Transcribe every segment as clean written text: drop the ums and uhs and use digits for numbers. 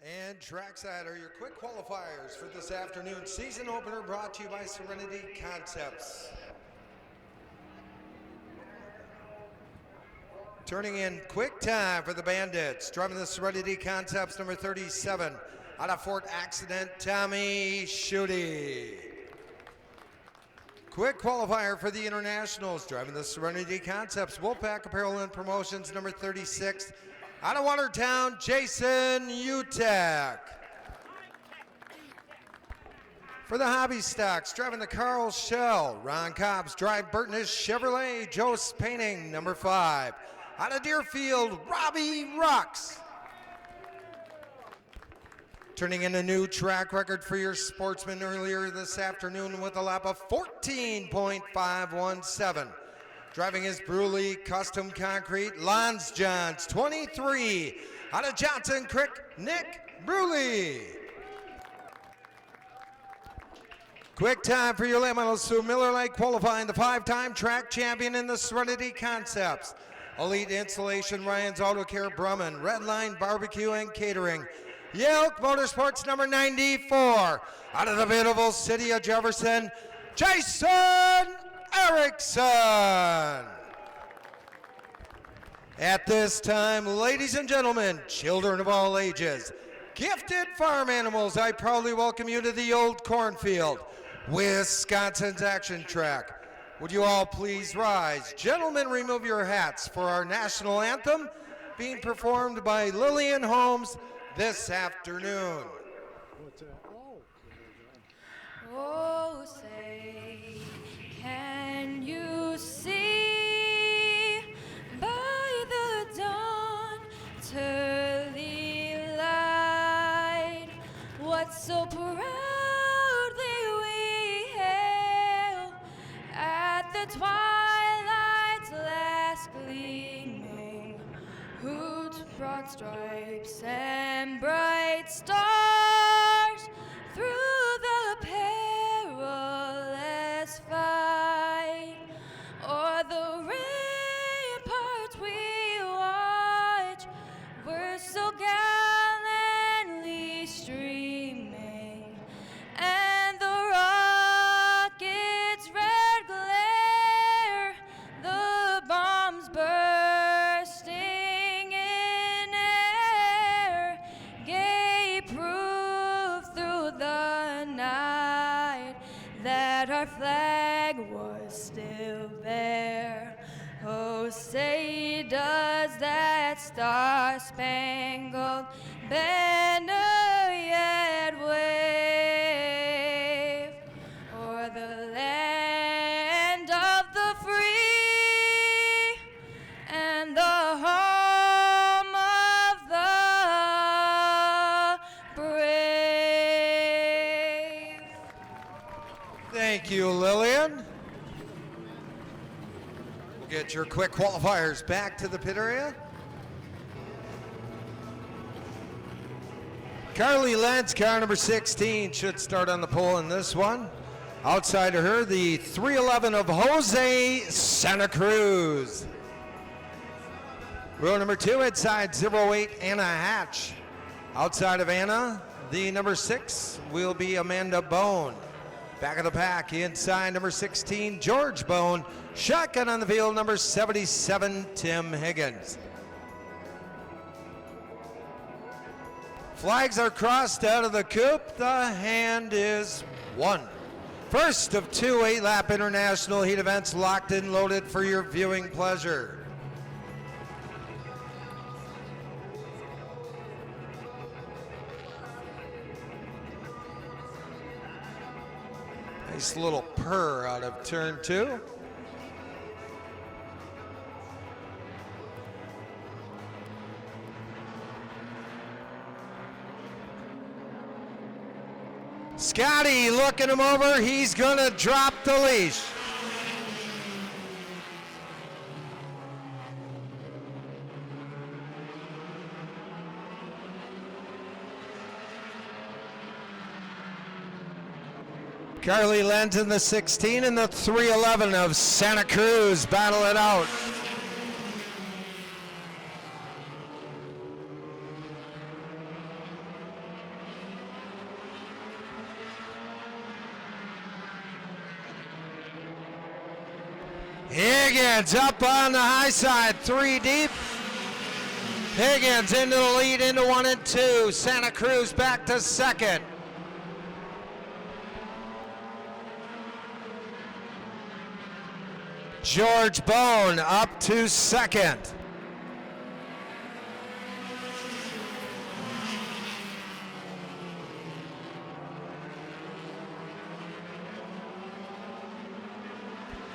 And trackside are your quick qualifiers for this afternoon season opener brought to you by Serenity Concepts. Turning in quick time for the Bandits, driving the Serenity Concepts number 37 out of Fort Accident, Tommy Schutte. Quick qualifier for the Internationals, driving the Serenity Concepts Wolfpack Apparel and Promotions number 36 out of Watertown, Jason Utek. For the Hobby Stocks, driving the Carl Shell, Ron Cobbs, drive Burtonish Chevrolet, Joe's Painting number 5 out of Deerfield, Robbie Rux. Turning in a new track record for your Sportsman earlier this afternoon with a lap of 14.517. Driving his Bruley Custom Concrete, Lons Johns, 23, out of Johnson Creek, Nick Bruley. Quick time for your Lamentals, Sue Miller Lake qualifying the 5-time track champion in the Serenity Concepts. Elite Installation, Ryan's Auto Care, Brumman, Redline Barbecue and Catering. Yelk Motorsports number 94, out of the beautiful city of Jefferson, Jason Erickson. At this time, ladies and gentlemen, children of all ages, gifted farm animals, I proudly welcome you to the old cornfield, Wisconsin's action track. Would you all please rise? Gentlemen, remove your hats for our national anthem being performed by Lillian Holmes this afternoon. Oh, say, can you see by the dawn's early light what so proudly we hail at the twilight's last gleaming, whose broad stripes and bright stars through the perilous fight, o'er the ramparts we watch, were so gallantly streaming, and the rocket's red glare, the bombs bursting in air, gave proof through the night that our flag was still there. Oh, say does that star-spangled banner yet wave o'er the land of the free and the home of the brave. Thank you, Lillian. We'll get your quick qualifiers back to the pit area. Carly Lentz, car number 16, should start on the pole in this one. Outside of her, the 311 of Jose Santa Cruz. Row number 2, inside 08, Anna Hatch. Outside of Anna, the number 6 will be Amanda Bone. Back of the pack, inside number 16, George Bone. Shotgun on the field, number 77, Tim Higgins. Flags are crossed out of the coop. The hand is 1. First of 2 8-lap international heat events locked and loaded for your viewing pleasure. Nice little purr out of turn 2. Scotty looking him over. He's going to drop the leash. Carly Lentz in the 16 and the 311 of Santa Cruz battle it out. Higgins up on the high side, 3 deep. Higgins into the lead, into 1 and 2. Santa Cruz back to second. George Bone up to second.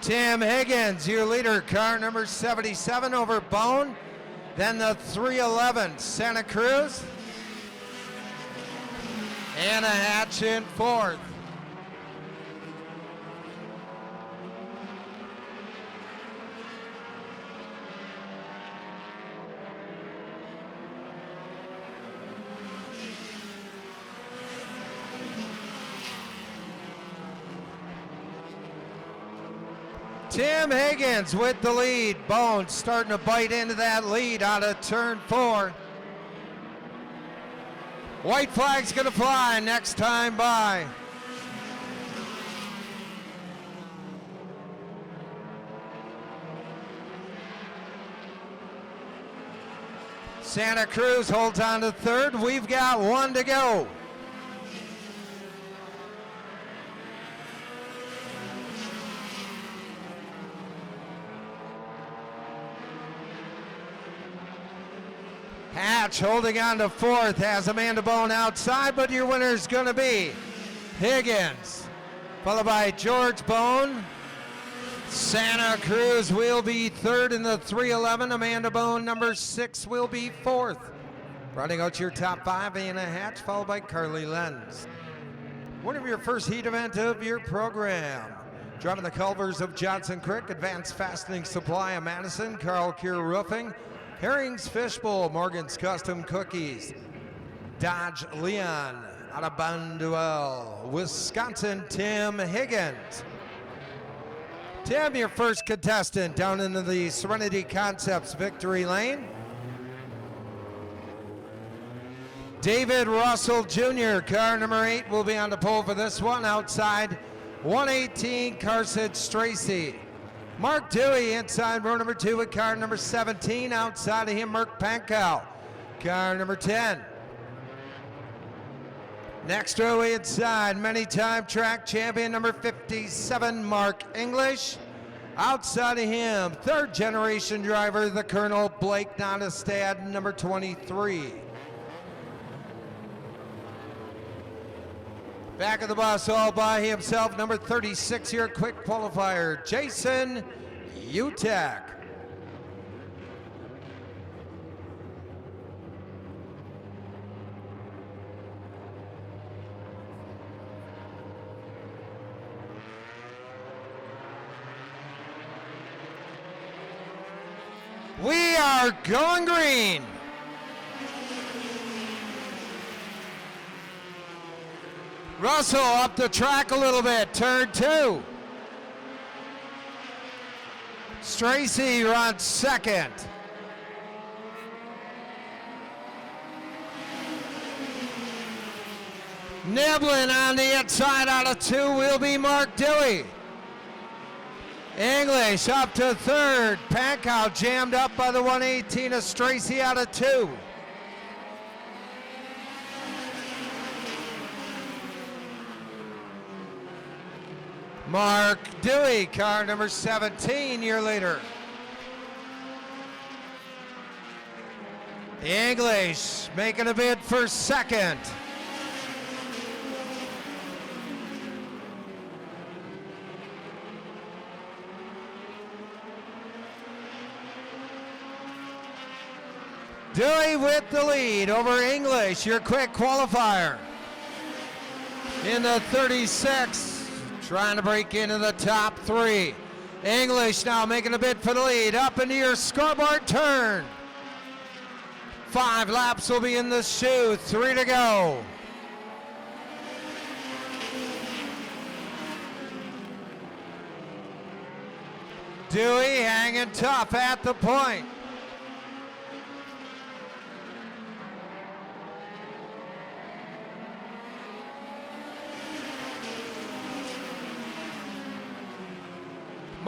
Tim Higgins, your leader, car number 77 over Bone. Then the 311, Santa Cruz. And a Hatch in fourth. Tim Higgins with the lead. Bone starting to bite into that lead out of turn 4. White flag's gonna fly next time by. Santa Cruz holds on to third. We've got 1 to go. Hatch holding on to fourth, has Amanda Bone outside, but your winner is going to be Higgins, followed by George Bone. Santa Cruz will be third in the 311. Amanda Bone, number 6, will be fourth. Running out your top 5, Anna Hatch, followed by Carly Lenz. One of your first heat event of your program. Driving the Culvers of Johnson Creek, Advanced Fastening Supply of Madison, Carl Cure Roofing, Herring's Fishbowl, Morgan's Custom Cookies, Dodge Leon out of Bonduel, Wisconsin, Tim Higgins. Tim, your first contestant down into the Serenity Concepts victory lane. David Russell Jr., car number 8, will be on the pole for this one. Outside, 118, Carson Stracy. Mark Dewey inside row number 2 with car number 17. Outside of him, Merck Pankow, car number 10. Next row inside, many-time track champion number 57, Mark English. Outside of him, third-generation driver, the Colonel Blake Nottestad, number 23. Back of the bus all by himself, number 36 here, quick qualifier, Jason Utek. We are going green. Russell up the track a little bit, turn 2. Stracy runs second. Nibbling on the inside out of 2 will be Mark Dewey. English up to third. Pankow jammed up by the 118 of Stracy out of 2. Mark Dewey, car number 17, your leader. English making a bid for second. Dewey with the lead over English, your quick qualifier. In the 36. Trying to break into the top 3. English now making a bid for the lead. Up into your scoreboard turn. 5 laps will be in the shoe. 3 to go. Dewey hanging tough at the point.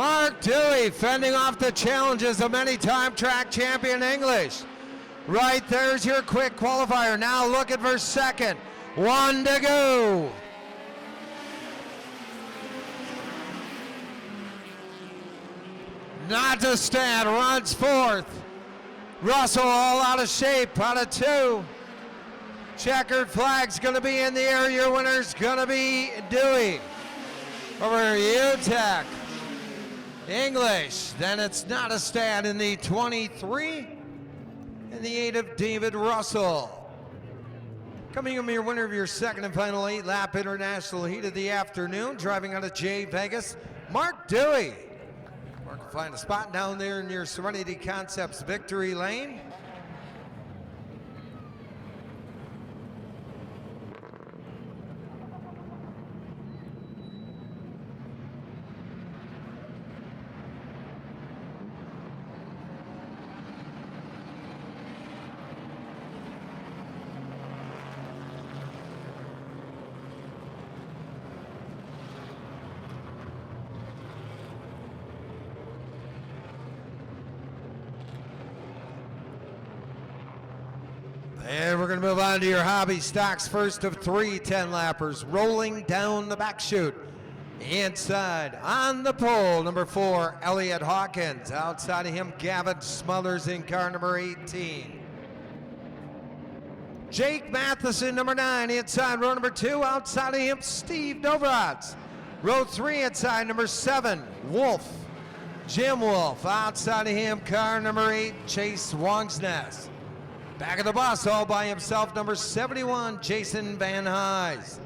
Mark Dewey fending off the challenges of many-time track champion English. Right there's your quick qualifier. Now looking for second. 1 to go. Not to stand, runs fourth. Russell all out of shape, out of 2. Checkered flag's gonna be in the air. Your winner's gonna be Dewey. Over UTEC. English, then it's not a stand in the 23 and the 8 of David Russell. Coming in your winner of your second and final 8-lap international heat of the afternoon, driving out of J Vegas, Mark Dewey. Mark will find a spot down there near Serenity Concepts Victory Lane. And we're going to move on to your hobby stocks. First of 3 10-lappers rolling down the back chute. Inside on the pole, number 4, Elliot Hawkins. Outside of him, Gavin Smothers in car number 18. Jake Matheson, number 9, inside row number 2. Outside of him, Steve Dovrats. Row 3 inside number 7, Wolf. Jim Wolf. Outside of him, car number 8, Chase Wongsness. Back of the bus all by himself, number 71, Jason Van Hise.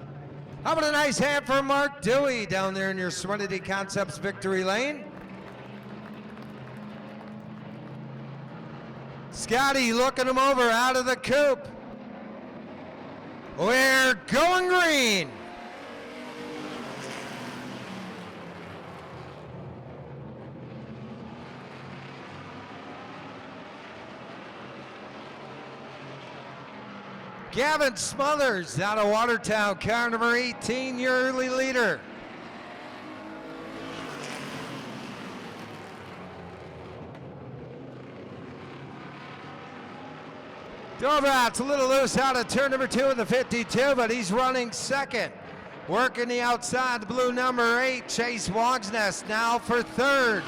How about a nice hand for Mark Dewey down there in your Serenity Concepts Victory Lane? Scotty looking him over out of the coupe. We're going green. Gavin Smothers out of Watertown, car number 18, your early leader. Dovrat's a little loose out of turn number 2 in the 52, but he's running second. Working the outside, the blue number 8, Chase Wongsness now for third.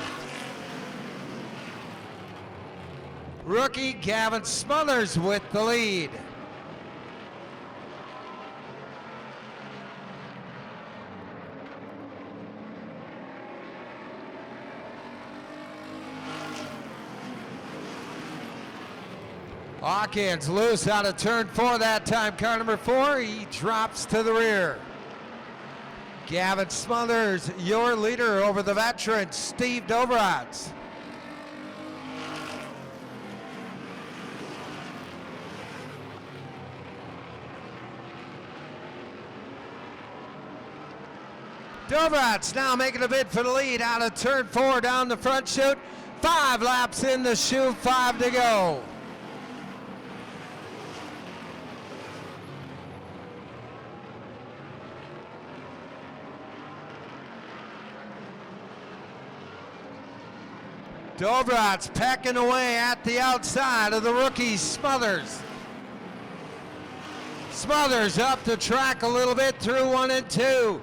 Rookie Gavin Smothers with the lead. Hawkins loose out of turn 4 that time. Car number 4, he drops to the rear. Gavin Smothers, your leader over the veteran, Steve Dovrats. Dovrats now making a bid for the lead out of turn 4 down the front chute. 5 laps in the chute, 5 to go. Dovrats pecking away at the outside of the rookie Smothers. Smothers up the track a little bit through 1 and 2.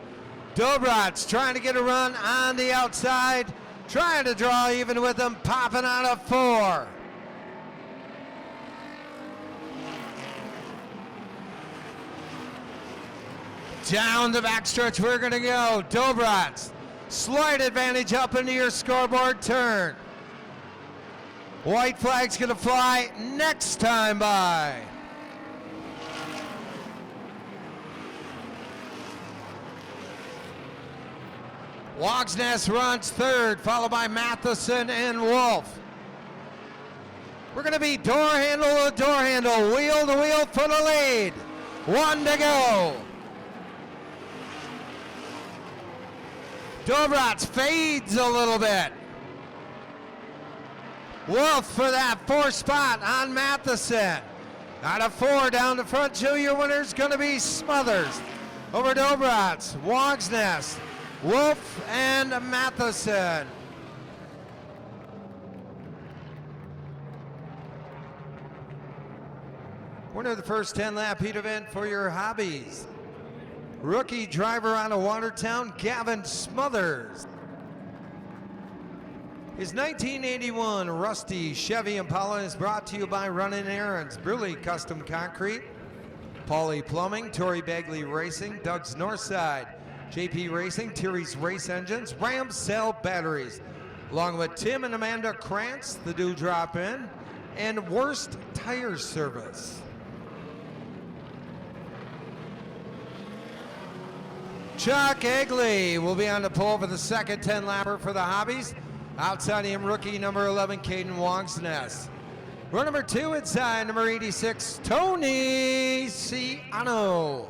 Dovrats trying to get a run on the outside, trying to draw even with him, popping out of 4. Down the backstretch we're gonna go. Dovrats, slight advantage up into your scoreboard turn. White flag's gonna fly next time by. Wongsness runs third, followed by Matheson and Wolf. We're gonna be door handle to door handle, wheel to wheel for the lead. 1 to go. Dovrats fades a little bit. Wolf for that 4th spot on Matheson. Out of 4 down the front 2, your winner's gonna be Smothers. Over Dovrats, Wongsness, Wolf, and Matheson. Winner of the first 10-lap heat event for your hobbies. Rookie driver out of Watertown, Gavin Smothers. His 1981 rusty Chevy Impala is brought to you by Running Errands, Bruley Custom Concrete, Pauly Plumbing, Tori Bagley Racing, Doug's Northside, JP Racing, Terry's Race Engines, Ram Cell Batteries, along with Tim and Amanda Krantz, the Dewdrop Inn, and Worst Tire Service. Chuck Egley will be on the pole for the second 10-lapper for the hobbies. Outside him, rookie number 11, Caden Wongsness. Row number 2 inside, number 86, Tony Ciano.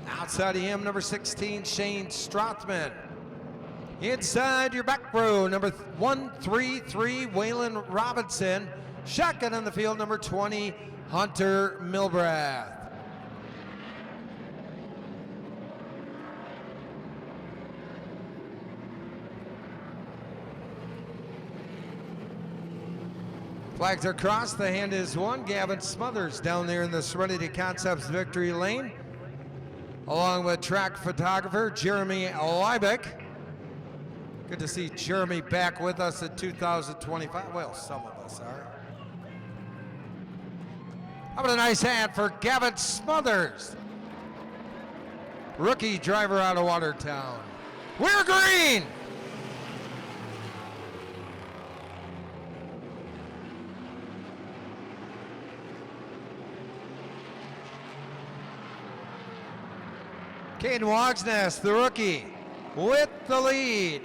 Outside of him, number 16, Shane Strothman. Inside your back row, number 133, Waylon Robinson. Shotgun on the field, number 20, Hunter Milbrath. Flags are crossed, the hand is won. Gavin Smothers down there in the Serenity Concepts victory lane, along with track photographer Jeremy Liebeck. Good to see Jeremy back with us in 2025. Well, some of us are. How about a nice hand for Gavin Smothers? Rookie driver out of Watertown. We're green! Caden Wongsness, the rookie, with the lead.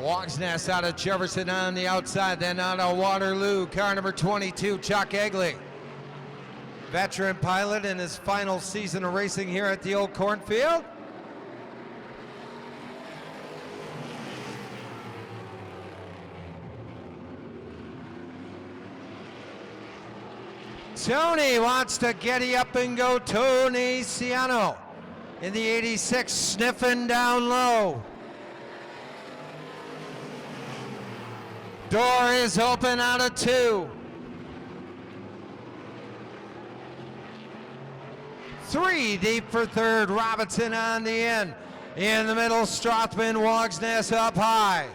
Wongsness out of Jefferson on the outside, then out of Waterloo, car number 22, Chuck Egley. Veteran pilot in his final season of racing here at the Old Cornfield. Tony wants to giddy up and go. Tony Ciano in the 86, sniffing down low. Door is open out of 2. 3 deep for third. Robinson on the end. In the middle, Strothman, Wongsness up high.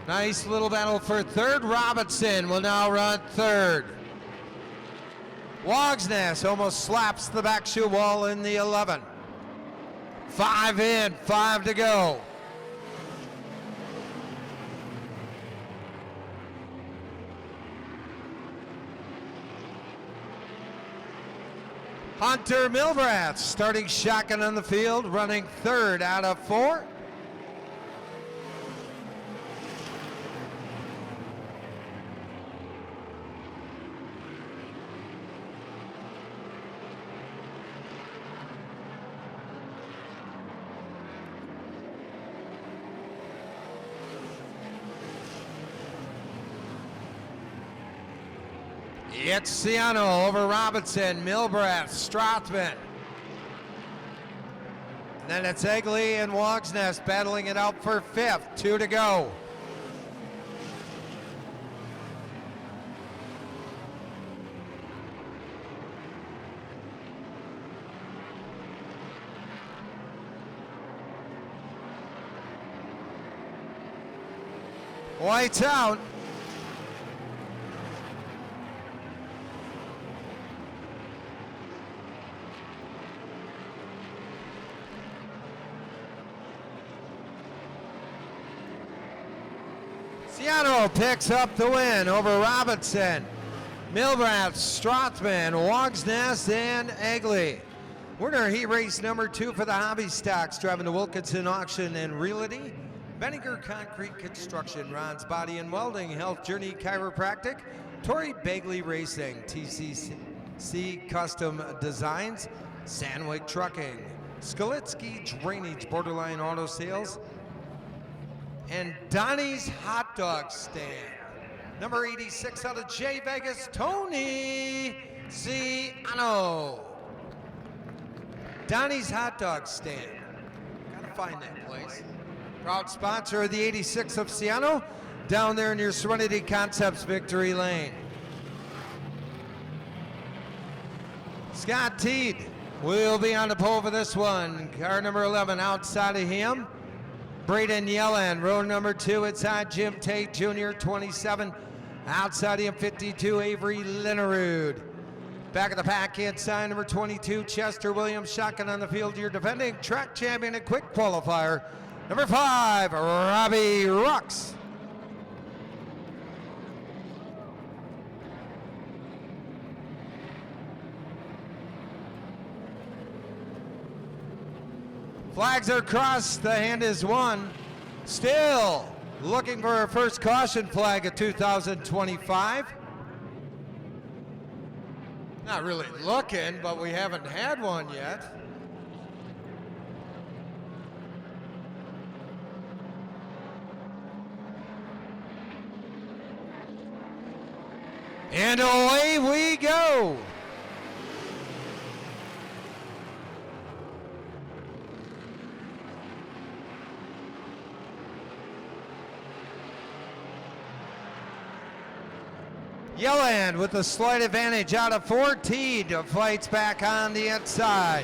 Nice little battle for third. Robinson will now run third. Wongsness almost slaps the back shoe wall in the 11. 5 in, 5 to go. Hunter Milbrath starting shotgun on the field, running third out of 4. It's Ciano over Robinson, Milbrath, Strothman. And then it's Egley and Wongsness battling it out for 5th. 2 to go. White's out. Ciano picks up the win over Robinson, Milbrath, Strothman, Wongsness, and Egley. Winner heat race number 2 for the hobby stocks, driving the Wilkinson Auction and Realty. Benninger Concrete Construction, Ron's Body and Welding, Health Journey Chiropractic, Tori Bagley Racing, TCC Custom Designs, Sandwick Trucking, Skolitsky Drainage, Borderline Auto Sales, and Donnie's Hot Dog Stand. Number 86 out of J Vegas, Tony Ciano. Donnie's Hot Dog Stand. Gotta find that place. Proud sponsor of the 86 of Ciano, down there in your Serenity Concepts victory lane. Scott Teed will be on the pole for this one. Car number 11 outside of him. Braden Yellen, row number 2 inside Jim Tate Jr., 27. Outside him, 52, Avery Linnerud. Back of the pack inside number 22, Chester Williams, shotgun on the field. Your defending track champion and quick qualifier, number 5, Robbie Rux. Flags are crossed, the hand is won. Still looking for our first caution flag of 2025. Not really looking, but we haven't had one yet. And away we go. Yelland with a slight advantage out of 14, fights back on the inside.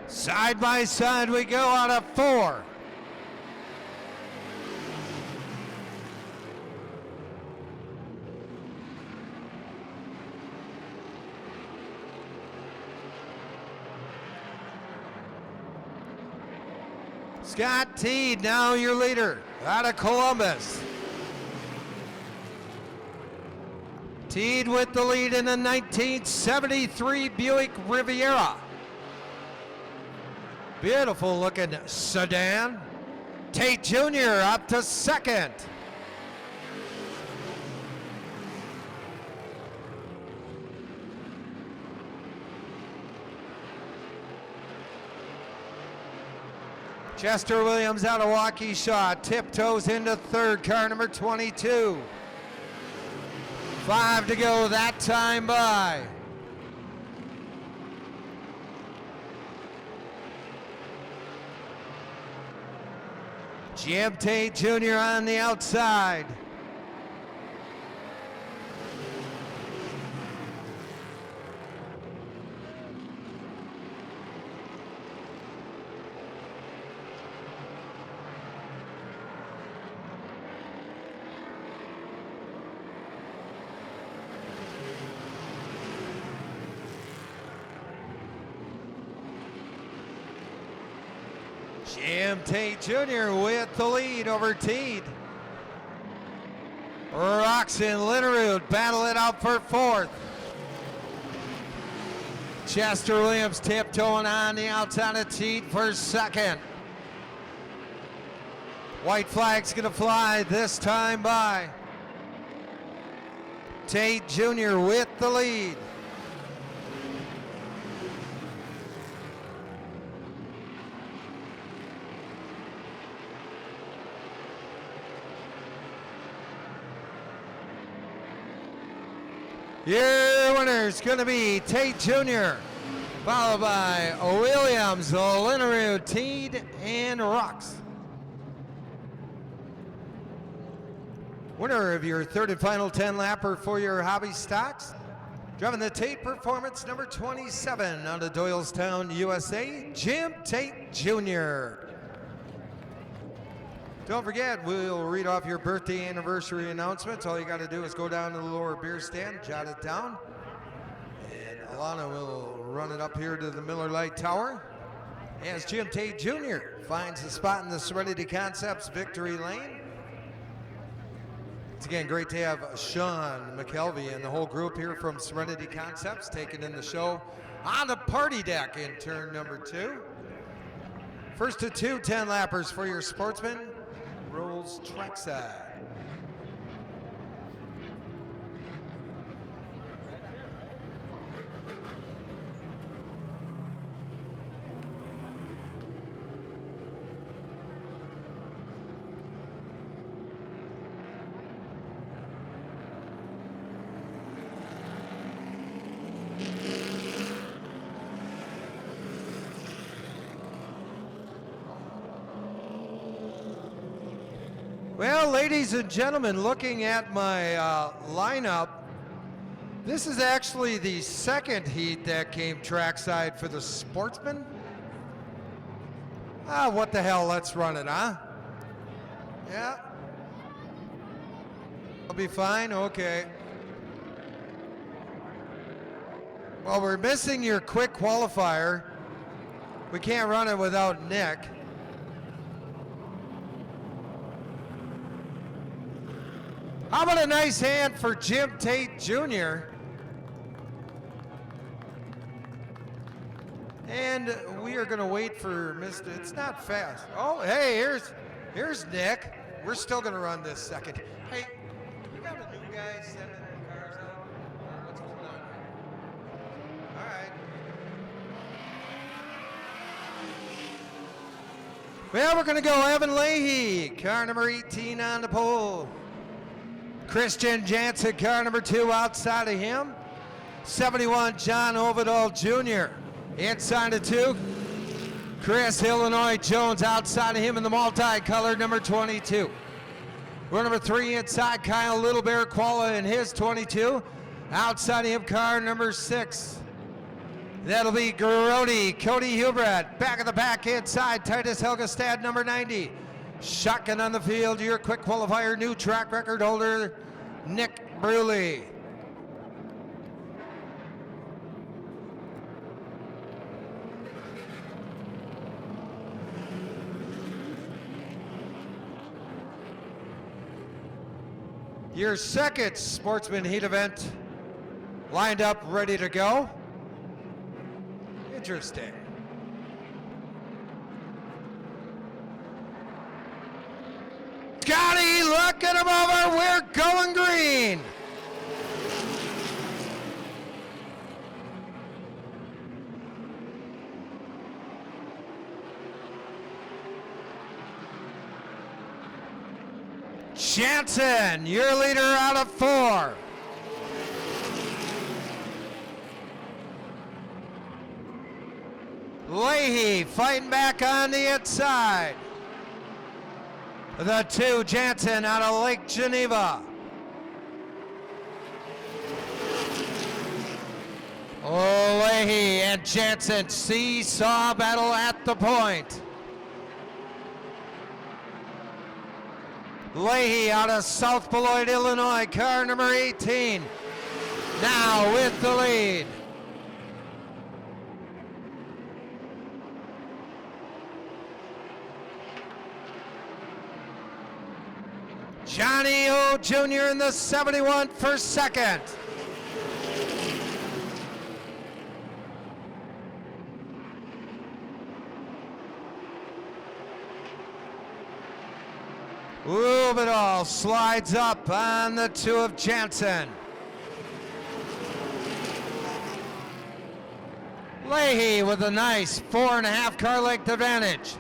Side by side we go out of 4. Scott Teed, now your leader, out of Columbus. Teed with the lead in the 1973 Buick Riviera. Beautiful looking sedan. Tate Jr. up to second. Chester Williams out of Waukesha, tiptoes into third, car number 22. 5 to go that time by. Jim Tate Jr. on the outside. Jim Tate Jr. with the lead over Teed. Rux and Linnerud battle it out for fourth. Chester Williams tiptoeing on the outside of Teed for second. White flag's gonna fly this time by. Tate Jr. with the lead. Your winner is going to be Tate Jr., followed by Williams, Linnerud, Teed, and Rux. Winner of your third and final 10-lapper for your hobby stocks, driving the Tate Performance number 27 out of Doylestown, USA, Jim Tate Jr. Don't forget, we'll read off your birthday anniversary announcements. All you got to do is go down to the lower beer stand, jot it down, and Alana will run it up here to the Miller Lite Tower as Jim Tate Jr. finds a spot in the Serenity Concepts victory lane. It's again great to have Sean McKelvey and the whole group here from Serenity Concepts taking in the show on the party deck in turn number 2. First to 2 10-lappers for your Sportsman. Rolls trackside. ladies and gentlemen, looking at my lineup, this is actually the second heat that came trackside for the Sportsman. What the hell, let's run it, huh? Yeah. I'll be fine, okay. Well, we're missing your quick qualifier. We can't run it without Nick. How about a nice hand for Jim Tate Jr.? And we are gonna wait for Mr. It's not fast. Oh, hey, here's Nick. We're still gonna run this second. Hey, you got a new guy sending the cars out? Or what's going on here? All right. Well, we're gonna go Evan Leahy, car number 18 on the pole. Christian Jansen, car number 2 outside of him. 71, John Ovidal Jr. inside of 2. Chris Illinois Jones outside of him in the multicolored number 22. We're number 3 inside, Kyle Little Bear Quala in his 22. Outside of him, car number 6. That'll be Grody, Cody Hubert. Back of the pack inside, Titus Helgestad, number 90. Shotgun on the field, your quick qualifier, new track record holder, Nick Bruley. Your second Sportsman Heat event lined up, ready to go. Interesting. Scotty, look at him over. We're going green. Jansen, your leader out of 4. Leahy fighting back on the inside. The 2, Jansen out of Lake Geneva. Leahy and Jansen seesaw battle at the point. Leahy out of South Beloit, Illinois, car number 18. Now with the lead. Johnny O Jr. in the 71 for second. Rubidal slides up on the 2 of Jansen. Leahy with a nice 4.5 car length advantage.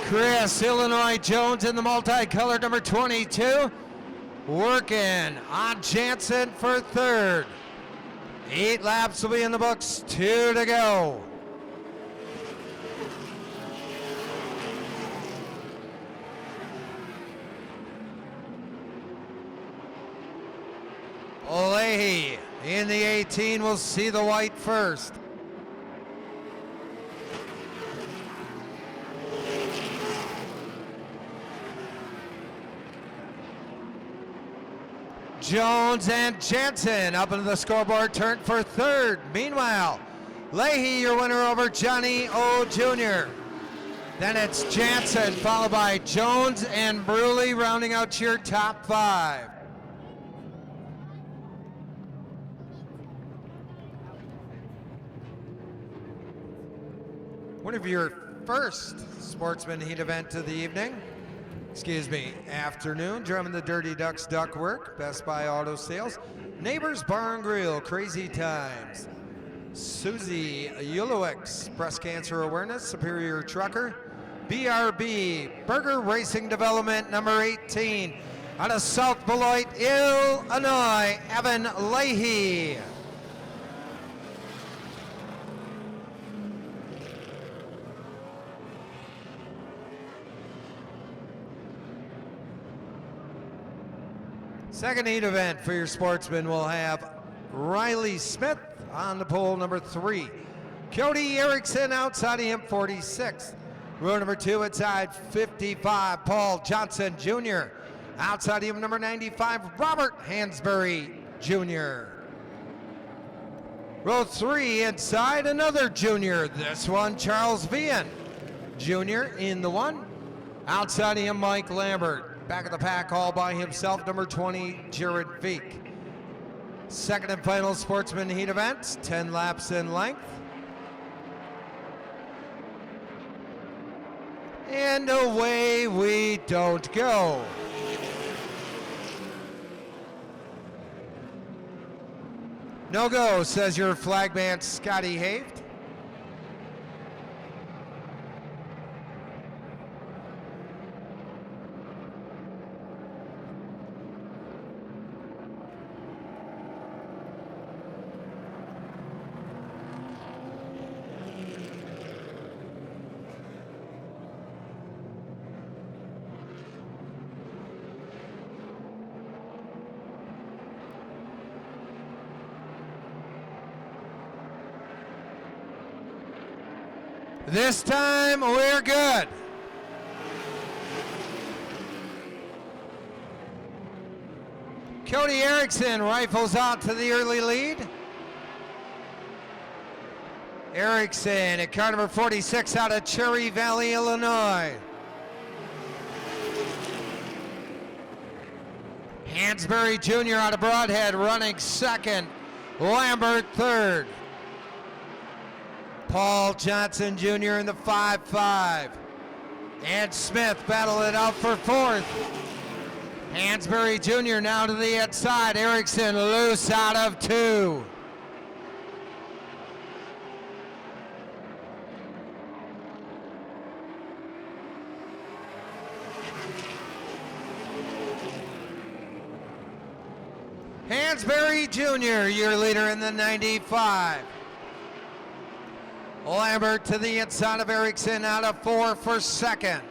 Chris Illinois Jones in the multicolored number 22. Working on Jansen for third. 8 laps will be in the books, 2 to go. Leahy in the 18 will see the white first. Jones and Jansen up into the scoreboard, turn for third. Meanwhile, Leahy, your winner over Johnny O Jr. Then it's Jansen, followed by Jones and Bruley, rounding out your top 5. One of your first Sportsman Heat event of the evening. Afternoon, Drummond the Dirty Ducks Duckwork, Best Buy Auto Sales, Neighbors Bar and Grill, Crazy Times, Susie Ulowicz, Breast Cancer Awareness, Superior Trucker, BRB, Burger Racing Development, number 18, out of South Beloit, Illinois, Evan Leahy. Second heat event for your Sportsman will have Riley Smith on the pole, number 3. Cody Erickson outside of him, 46. Row number 2 inside 55, Paul Johnson Jr. Outside of him, number 95, Robert Hansberry Jr. Row 3 inside another junior. This one, Charles Vian Jr. in the 1. Outside of him, Mike Lambert. Back of the pack all by himself, number 20, Jared Veek. Second and final Sportsman heat event, 10 laps in length. And away we don't go. No go, says your flagman, Scotty Haft. This time we're good. Cody Erickson rifles out to the early lead. Erickson at car number 46 out of Cherry Valley, Illinois. Hansberry Jr. out of Broadhead running second. Lambert third. Paul Johnson Jr. in the 5-5. And Smith battle it out for fourth. Hansberry Jr. now to the outside. Erickson loose out of 2. Hansberry Jr., your leader in the 95. Lambert to the inside of Erickson out of 4 for second.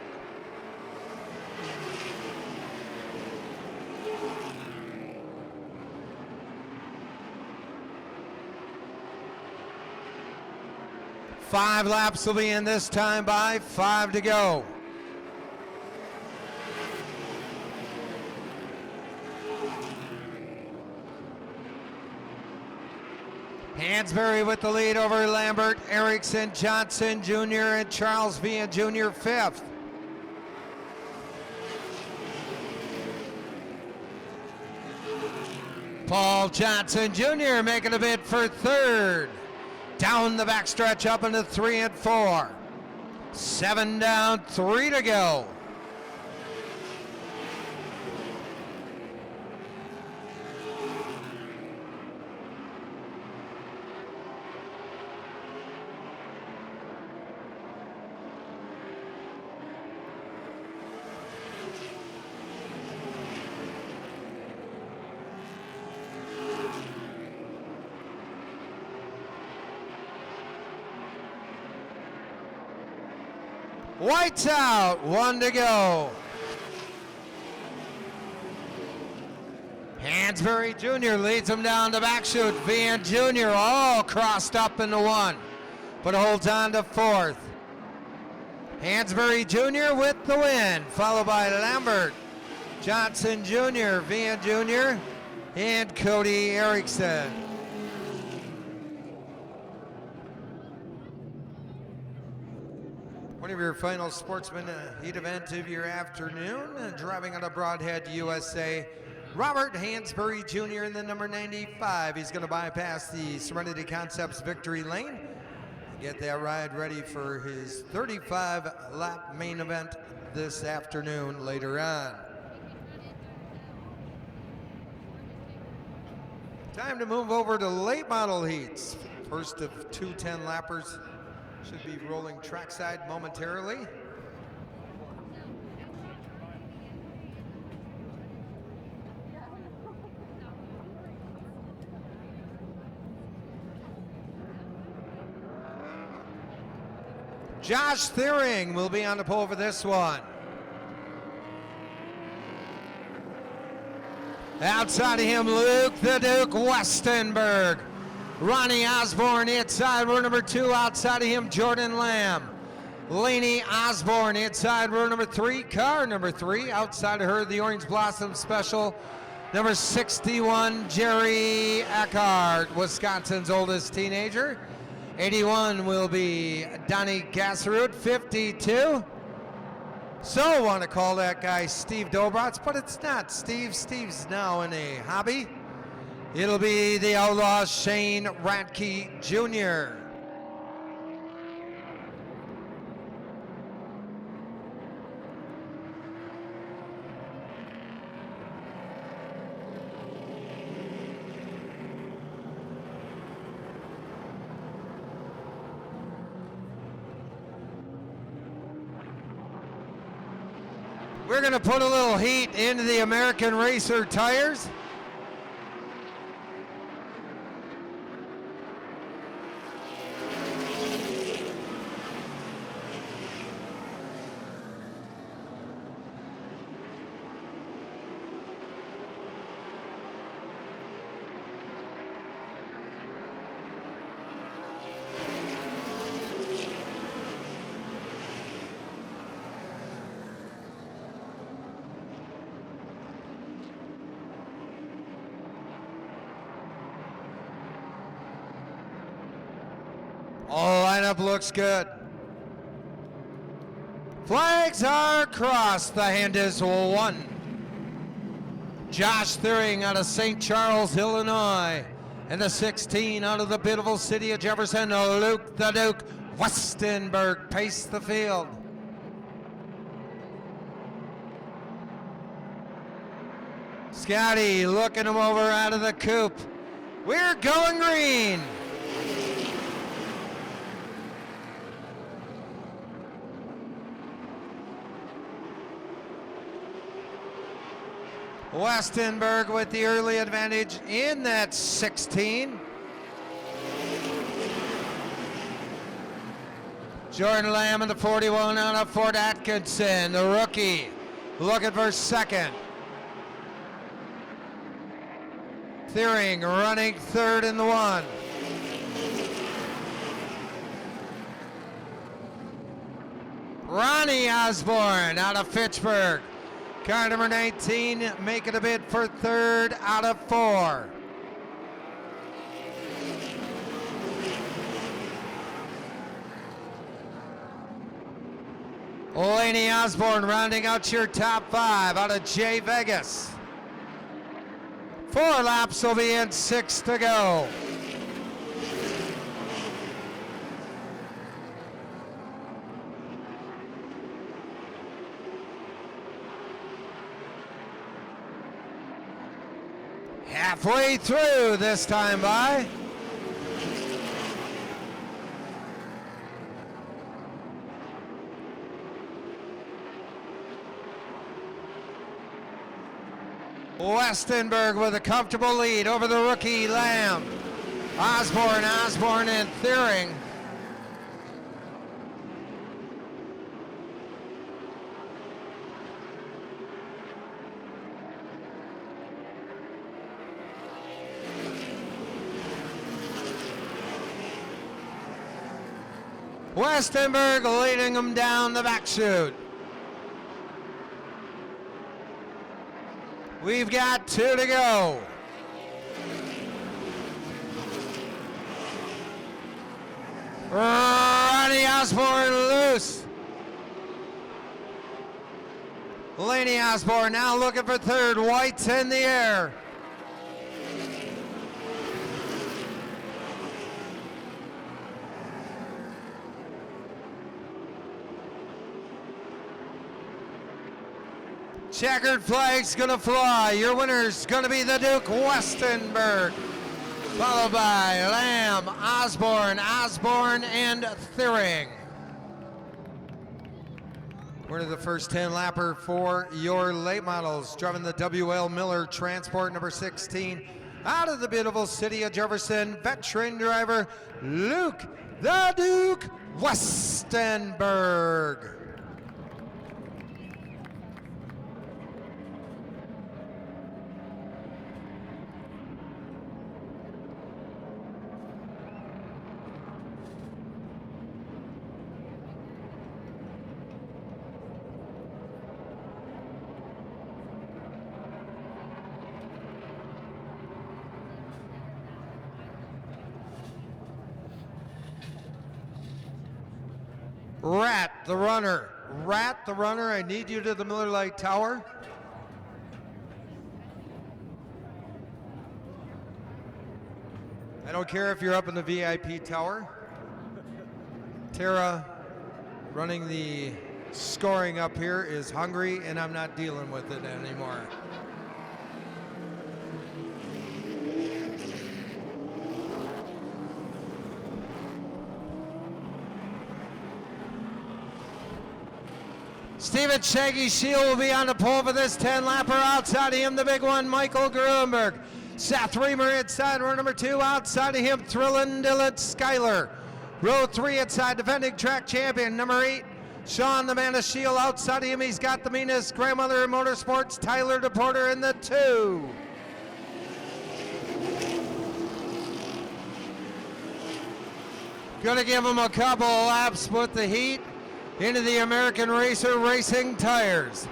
Five laps will be in this time by 5 to go. Hansberry with the lead over Lambert, Erickson, Johnson Jr., and Charles Vian Jr. fifth. Paul Johnson Jr. making a bid for third. Down the backstretch up into 3 and 4. 7 down, 3 to go. White's out, 1 to go. Hansberry Jr. leads him down the back chute. Vian Jr. all crossed up into 1, but holds on to 4th. Hansberry Jr. with the win, followed by Lambert, Johnson Jr., Vian Jr., and Cody Erickson. One of your final Sportsman heat event of your afternoon, driving out of Broadhead, USA, Robert Hansberry Jr. in the number 95. He's going to bypass the Serenity Concepts victory lane. get that ride ready for his 35-lap main event this afternoon later on. Time to move over to late model heats. First of two 10-lappers should be rolling trackside momentarily. Josh Thiering will be on the pole for this one. Outside of him, Luke the Duke Westenberg. Ronnie Osborne inside row number 2. Outside of him, Jordan Lamb. Lainey Osborne inside row number 3. Car number 3. Outside of her, the Orange Blossom Special. Number 61, Jerry Eckhart, Wisconsin's oldest teenager. 81 will be Donnie Gasserud. 52. So want to call that guy Steve Dobrats, but it's not Steve. Steve's now in a hobby. It'll be the outlaw Shane Radke Jr. We're going to put a little heat into the American Racer tires. All lineup looks good. Flags are crossed. The hand is 1. Josh Thiering out of St. Charles, Illinois. And the 16 out of the beautiful city of Jefferson, Luke the Duke Westenberg pace the field. Scotty looking him over out of the coupe. We're going green. Westenberg with the early advantage in that 16. Jordan Lamb in the 41 out of Fort Atkinson, the rookie, looking for second. Thiering running third in the 1. Ronnie Osborne out of Fitchburg. Car number 19 making a bid for third out of 4. Lainey Osborne rounding out your top 5 out of J Vegas. 4 laps will be in, 6 to go. Halfway through this time by. Westenberg with a comfortable lead over the rookie Lamb. Osborne, and Thiering. Westenberg leading them down the back chute. We've got 2 to go. Ronnie Osborne loose. Lainey Osborne now looking for third. White's in the air. Checkered flag's gonna fly. Your winner's gonna be the Duke Westenberg, followed by Lamb, Osborne, and Thiering. Winner of the first 10 lapper for your late models, driving the WL Miller Transport number 16 out of the beautiful city of Jefferson, veteran driver Luke the Duke Westenberg. Rat the runner, I need you to the Miller Lite Tower. I don't care if you're up in the VIP tower. Tara, running the scoring up here, is hungry, and I'm not dealing with it anymore. Steven Shaggy Shield will be on the pole for this 10-lapper. Outside of him, the big one, Michael Gruenberg. Seth Reamer inside row number 2. Outside of him, Thrillin' Dylan Schuyler. Row 3 inside, defending track champion, number 8, Sean the Man of Shield. Outside of him, he's got the meanest grandmother in motorsports, Tyler DePorter in the 2. Gonna give him a couple of laps with the heat into the American Racer Racing tires.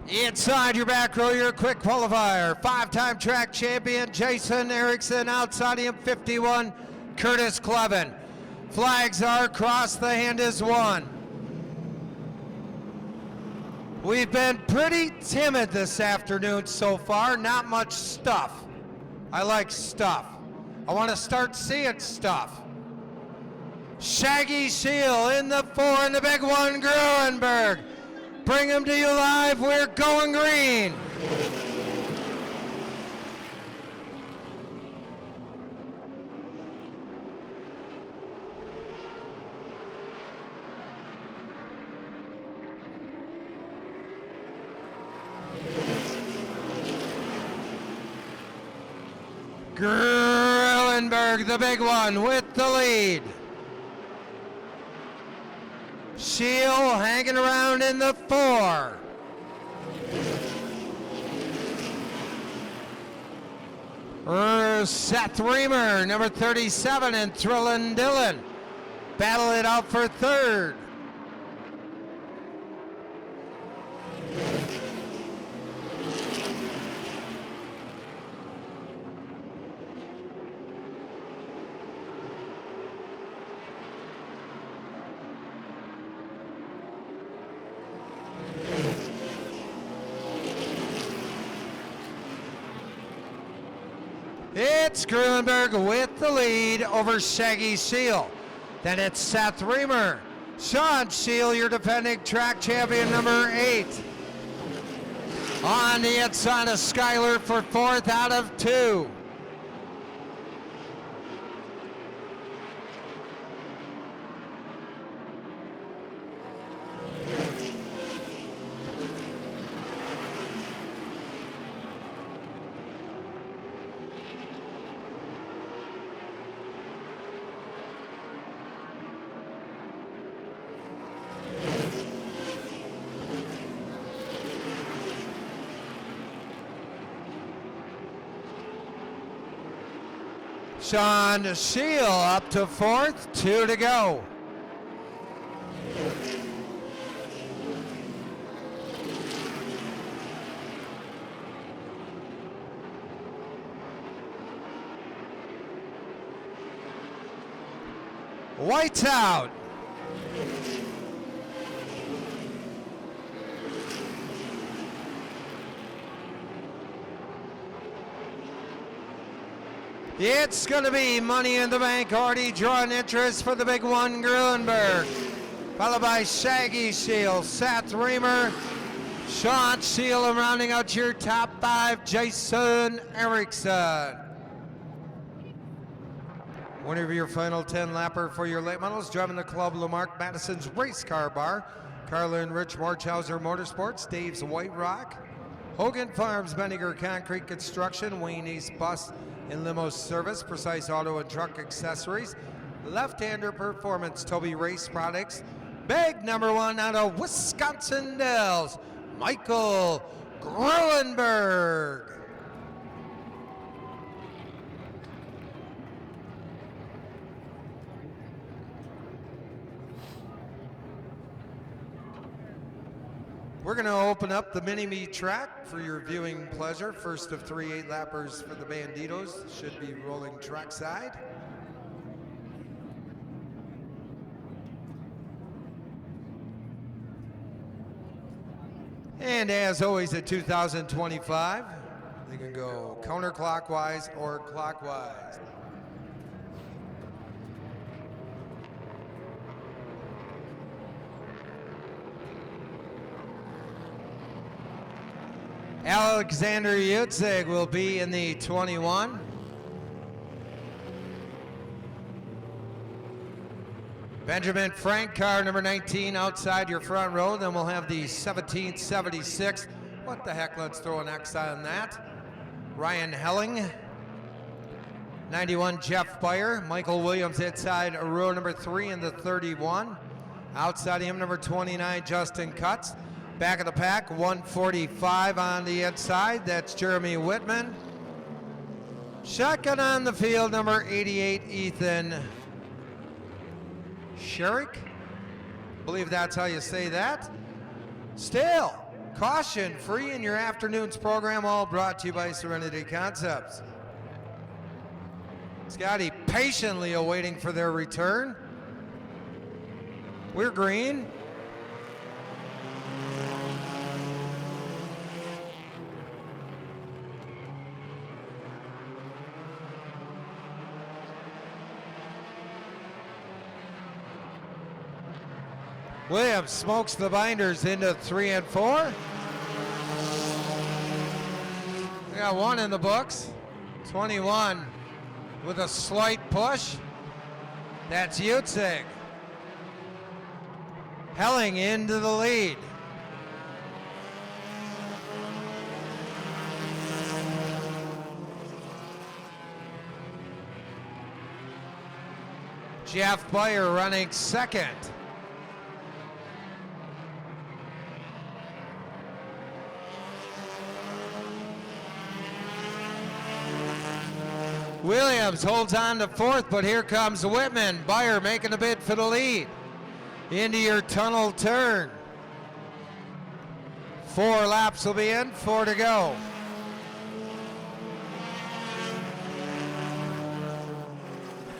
Inside your back row, your quick qualifier, 5-time track champion Jason Erickson. Outside of him, 51, Curtis Clevin. Flags are crossed, the hand is won. We've been pretty timid this afternoon so far, not much stuff. I like stuff. I want to start seeing stuff. Shaggy Shield in the 4 and the big one, Gruenberg. Bring him to you live, we're going green. Gruenberg, the big one, with the lead. Shield hanging around in the 4. Seth Reamer, number 37, and Thrillin' Dylan battle it out for 3rd. It's Gruenberg with the lead over Shaggy Shield. Then it's Seth Reamer. Sean Shield, your defending track champion, number 8. On the inside of Schuyler for 4th out of 2. Sean Shield up to 4th, 2 to go. White's out. It's going to be Money in the Bank, already drawing interest for the big one, Gruenberg. Followed by Shaggy Shield, Seth Reamer, Sean Shield, rounding out your top 5, Jason Erickson. Winner of your final 10 lapper for your late models, driving the Club Lamarck Madison's Race Car Bar, Carlin Rich Marchhauser Motorsports, Dave's White Rock, Hogan Farms, Benninger Concrete Construction, Wayne East Bus and Limo Service, Precise Auto and Truck Accessories, Left-Hander Performance, Toby Race Products, bag number 1 out of Wisconsin Dells, Michael Gruenberg. We're going to open up the mini-me track for your viewing pleasure. First of 3 8-lappers for the Banditos should be rolling trackside. And as always at 2025, they can go counterclockwise or clockwise. Alexander Yutzig will be in the 21. Benjamin Frank, car number 19 outside your front row. Then we'll have the 1776. What the heck, let's throw an X on that. Ryan Helling. 91 Jeff Beyer. Michael Williams inside row number 3 in the 31. Outside him number 29 Justin Cutts. Back of the pack, 145 on the inside. That's Jeremy Whitman. Shotgun on the field, number 88, Ethan Sherrick. Believe that's how you say that. Still, caution free in your afternoon's program, all brought to you by Serenity Concepts. Scotty patiently awaiting for their return. We're green. Williams smokes the binders into 3 and 4. We got 1 in the books. 21 with a slight push. That's Yutzig. Helling into the lead. Jeff Beyer running second. Williams holds on to 4th, but here comes Whitman. Beyer making a bid for the lead. Into your tunnel turn. 4 laps will be in, 4 to go.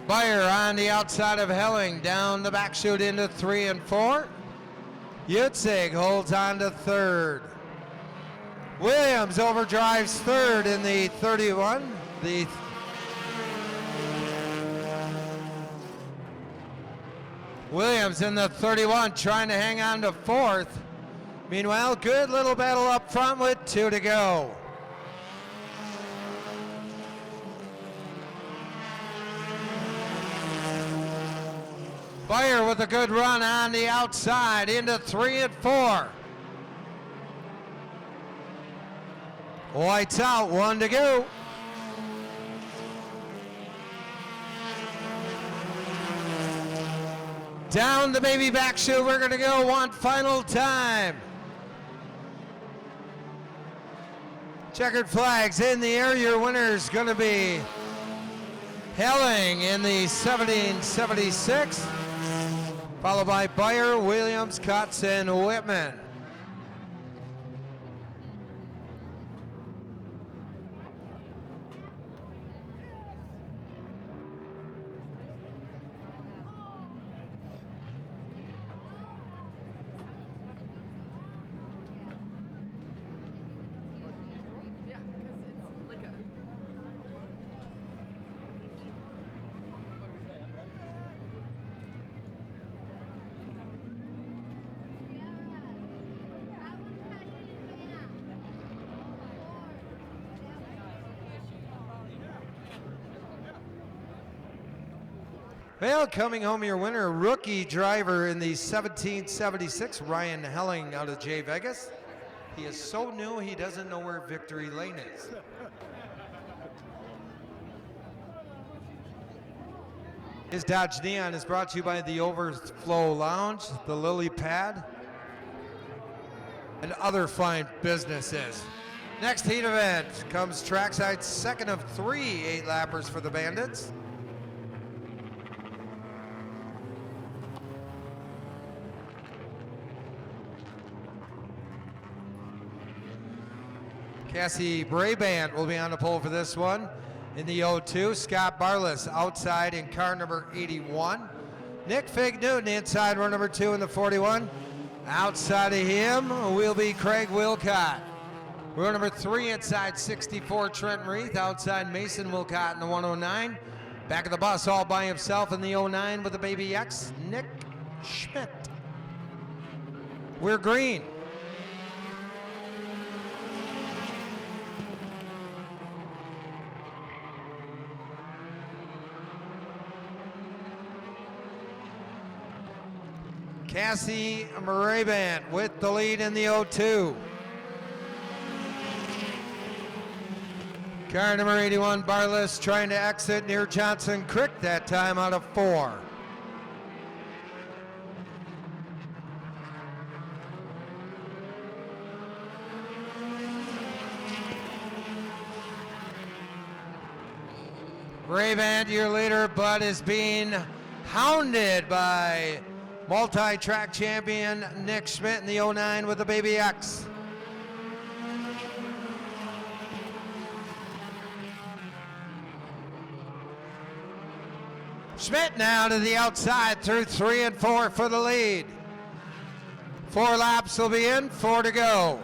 Beyer on the outside of Helling, down the back chute into 3 and 4. Yutzig holds on to 3rd. Williams overdrives 3rd in the 31. Williams in the 31 trying to hang on to 4th. Meanwhile, good little battle up front with 2 to go. Beyer with a good run on the outside into 3 and 4. White's out, 1 to go. Down the baby back chute, we're gonna go one final time. Checkered flags in the air, your winner's gonna be Helling in the 1776, followed by Beyer, Williams, Cutts, and Whitman. Well, coming home your winner, rookie driver in the 1776, Ryan Helling out of J Vegas. He is so new, he doesn't know where Victory Lane is. His Dodge Neon is brought to you by the Overflow Lounge, the Lily Pad, and other fine businesses. Next heat event comes trackside, second of 3 8-lappers for the Bandits. Cassie Brabant will be on the pole for this one. In the 0-2, Scott Barless outside in car number 81. Nick Fig Newton inside row number 2 in the 41. Outside of him will be Craig Wilcott. Row number 3 inside 64, Trent Reith. Outside Mason Wilcott in the 109. Back of the bus all by himself in the 09 with the Baby X, Nick Schmidt. We're green. Cassie Brabant with the lead in the 0-2. Car number 81, Barless, trying to exit near Johnson Crick, that time out of 4. Brabant, your leader, but is being hounded by multi-track champion Nick Schmidt in the 09 with the Baby X. Schmidt now to the outside through 3 and 4 for the lead. 4 laps will be in, 4 to go.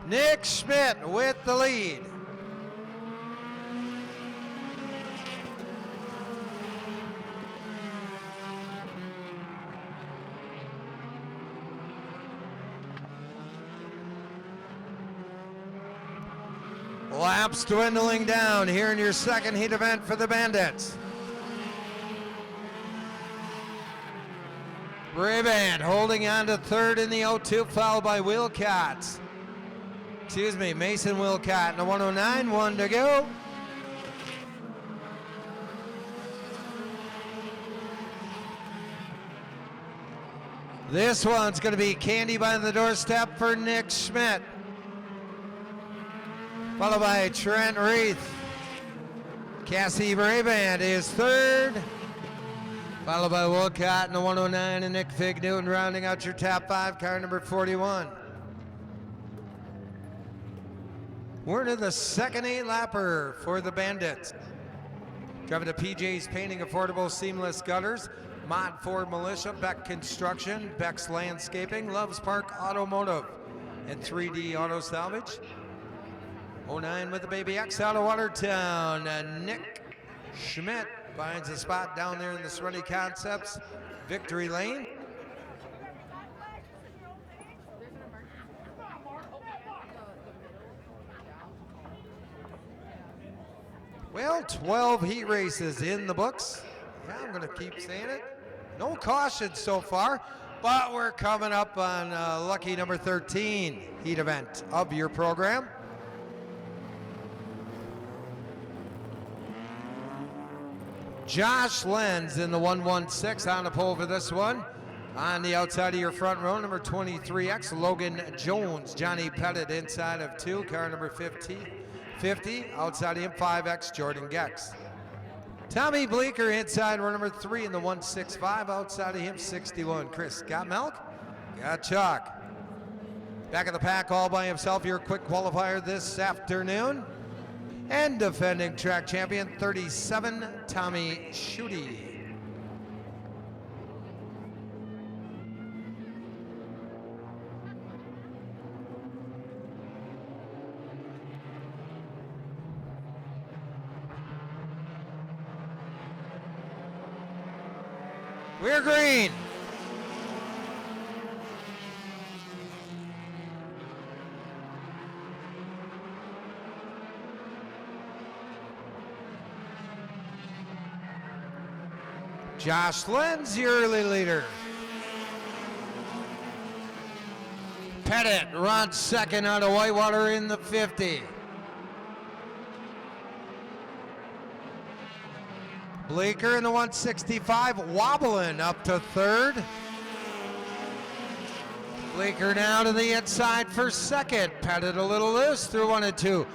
Nick Schmidt with the lead. Laps dwindling down here in your second heat event for the Bandits. Brabant holding on to third in the 0-2, followed by Wilcott. Mason Wilcott in the 109, 1 to go. This one's going to be candy by the doorstep for Nick Schmidt, followed by Trent Reith. Cassie Brabant is third, followed by Wilcott in the 109 and Nick Fig Newton rounding out your top 5, car number 41. We're into the second 8-lapper for the Bandits. Driving to PJ's Painting Affordable Seamless Gutters, Mod Ford Militia, Beck Construction, Beck's Landscaping, Loves Park Automotive, and 3D Auto Salvage. 09 with the Baby X out of Watertown. Nick Schmidt finds a spot down there in the Sweaty Concepts Victory Lane. Well, 12 heat races in the books. Yeah, I'm going to keep saying it. No caution so far, but we're coming up on lucky number 13 heat event of your program. Josh Lenz in the 116 on the pole for this one. On the outside of your front row, number 23X, Logan Jones. Johnny Pettit inside of 2, car number 50. Outside of him, 5X, Jordan Gex. Tommy Bleeker inside row number 3 in the 165. Outside of him, 61. Chris, got milk? Got chalk. Back of the pack all by himself, your quick qualifier this afternoon. And defending track champion, 37, Tommy Schutte. We're green. Josh Lenz, your early leader. Pettit runs second out of Whitewater in the 50. Bleeker in the 165, wobbling up to third. Bleeker now to the inside for second. Pettit a little loose through 1 and 2.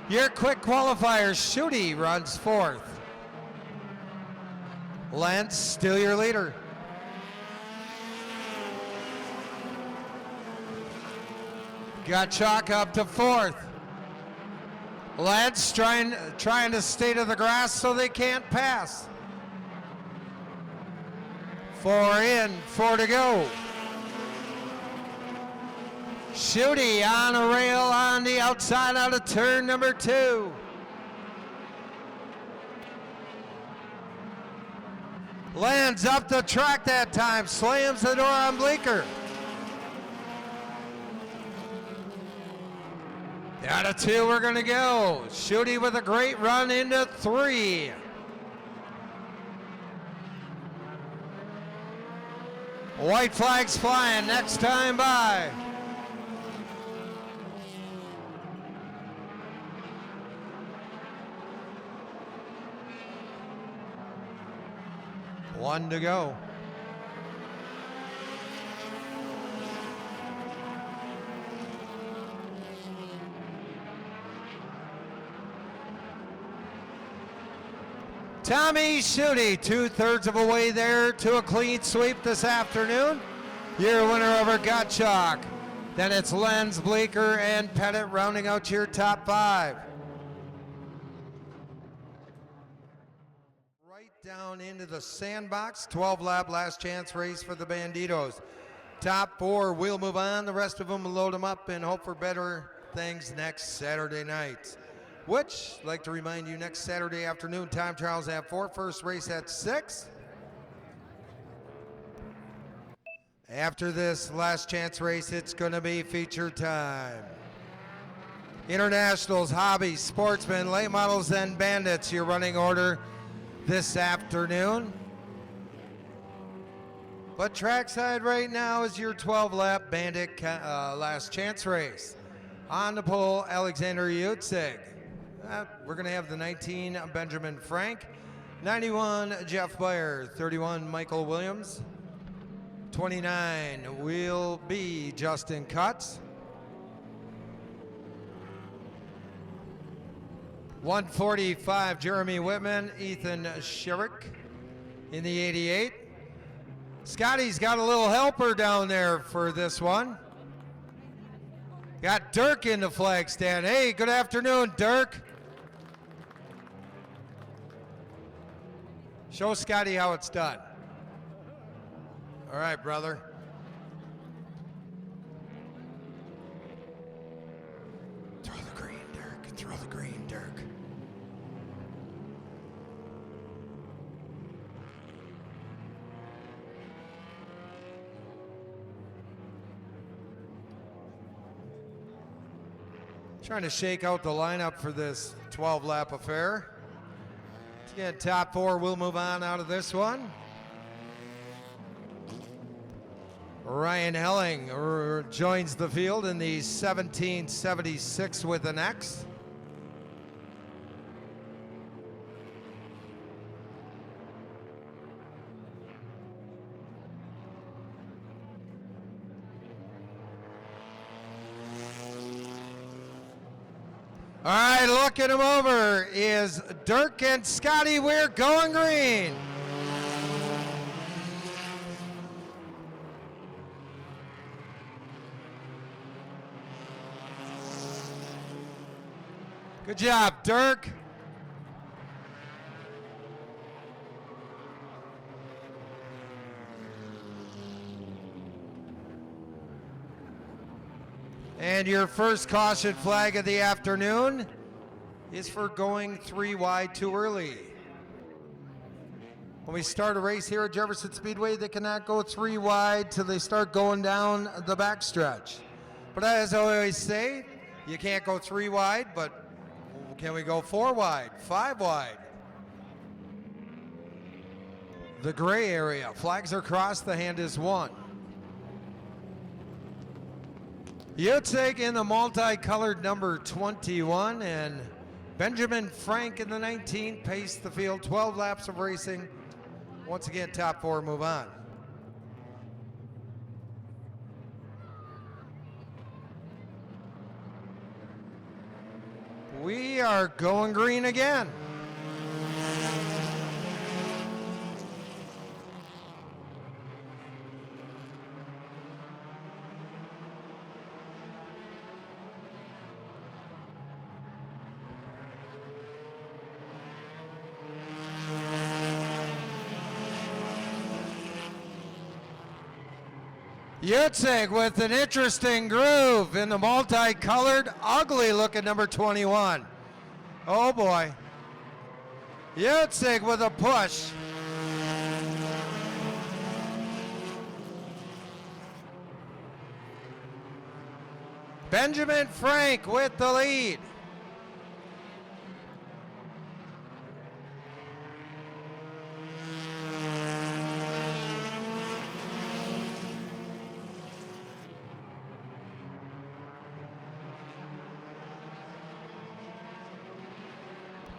Your quick qualifier, Schutte runs fourth. Lentz still your leader. Gottschalk up to fourth. Lentz trying to stay to the grass so they can't pass. 4 in, 4 to go. Schutte on a rail on the outside out of turn number 2. Lands up the track that time, slams the door on Bleeker. Out of 2 we're gonna go. Schutte with a great run into 3. White flags flying next time by. One to go. Tommy Schutte, 2/3 of a way there to a clean sweep this afternoon. Your winner over Gottschalk. Then it's Lenz, Bleeker, and Pettit rounding out your top 5. Right down into the sandbox, 12-lap last chance race for the Banditos. Top 4 will move on, the rest of them will load them up and hope for better things next Saturday night. Which, I'd like to remind you, next Saturday afternoon, time trials at 4, first race at 6. After this last chance race, it's going to be feature time. Internationals, hobbies, sportsmen, late models, and bandits, your running order this afternoon. But trackside right now is your 12-lap bandit last chance race. On the pole, Alexander Yutzig. We're going to have the 19, Benjamin Frank, 91, Jeff Beyer, 31, Michael Williams, 29 will be Justin Cutts, 145, Jeremy Whitman, Ethan Sherrick in the 88. Scotty's got a little helper down there for this one. Got Dirk in the flag stand. Hey, good afternoon, Dirk. Show Scotty how it's done. All right, brother. Throw the green, Dirk. Throw the green, Dirk. Trying to shake out the lineup for this 12-lap affair. Again, top 4 will move on out of this one. Ryan Helling joins the field in the 1776 with an X. All right, looking him over is Dirk and Scotty. We're going green. Good job, Dirk. And your first caution flag of the afternoon is for going 3 wide too early. When we start a race here at Jefferson Speedway, they cannot go 3 wide till they start going down the backstretch. But as I always say, you can't go 3 wide, but can we go 4 wide, 5 wide? the gray area. Flags are crossed, the hand is won. Yutzig in the multicolored number 21 and Benjamin Frank in the 19 paced the field. 12 laps of racing. Once again, top four move on. We are going green again. Yutzig with an interesting groove in the multicolored, ugly looking number 21. Oh boy. Yutzig with a push. Benjamin Frank with the lead.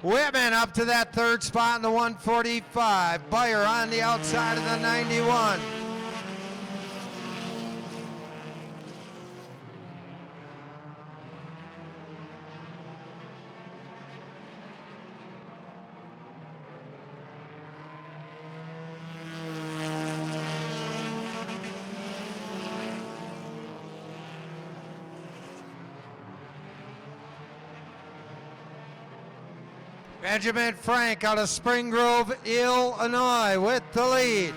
Whitman up to that third spot in the 145. Beyer on the outside of the 91. Benjamin Frank out of Spring Grove, Illinois with the lead.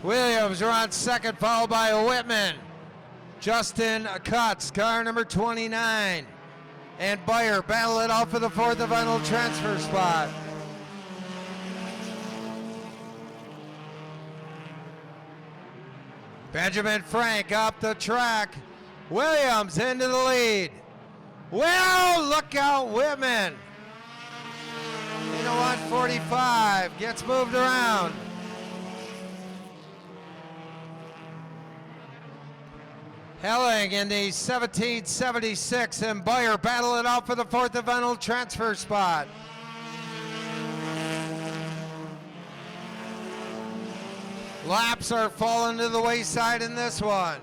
Williams are on second, followed by Whitman. Justin Cutts, car number 29. And Beyer battle it out for the fourth and final transfer spot. Benjamin Frank up the track. Williams into the lead. Well, look out, Whitman. In the 145, gets moved around. Helling in the 1776 and Beyer battle it out for the fourth and final transfer spot. Laps are falling to the wayside in this one.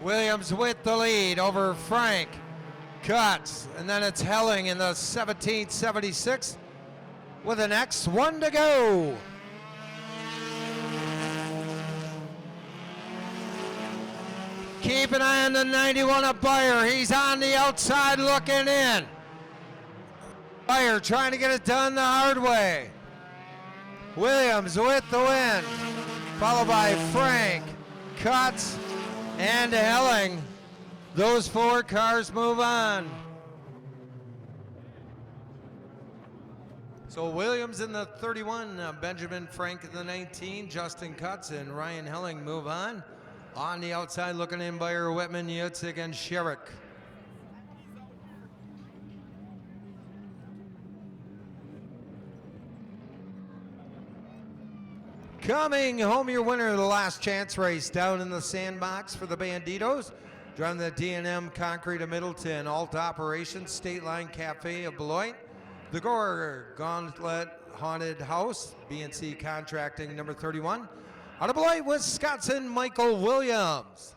Williams with the lead over Frank, Cutts, and then it's Helling in the 1776 with an X1 to go. Keep an eye on the 91 of Beyer. He's on the outside looking in. Beyer trying to get it done the hard way. Williams with the win, followed by Frank, Cutts, and Helling. Those four cars move on. So Williams in the 31, Benjamin Frank in the 19, Justin Cutts and Ryan Helling move on. On the outside looking in, Beyer, Whitman, Yutzig, and Sherrick. Coming home, your winner of the last chance race down in the sandbox for the Banditos. Driving the D&M Concrete of Middleton, Alta Operations, State Line Cafe of Beloit. The Gore Gauntlet Haunted House, BNC Contracting number 31. Out of Beloit, Wisconsin, Michael Williams.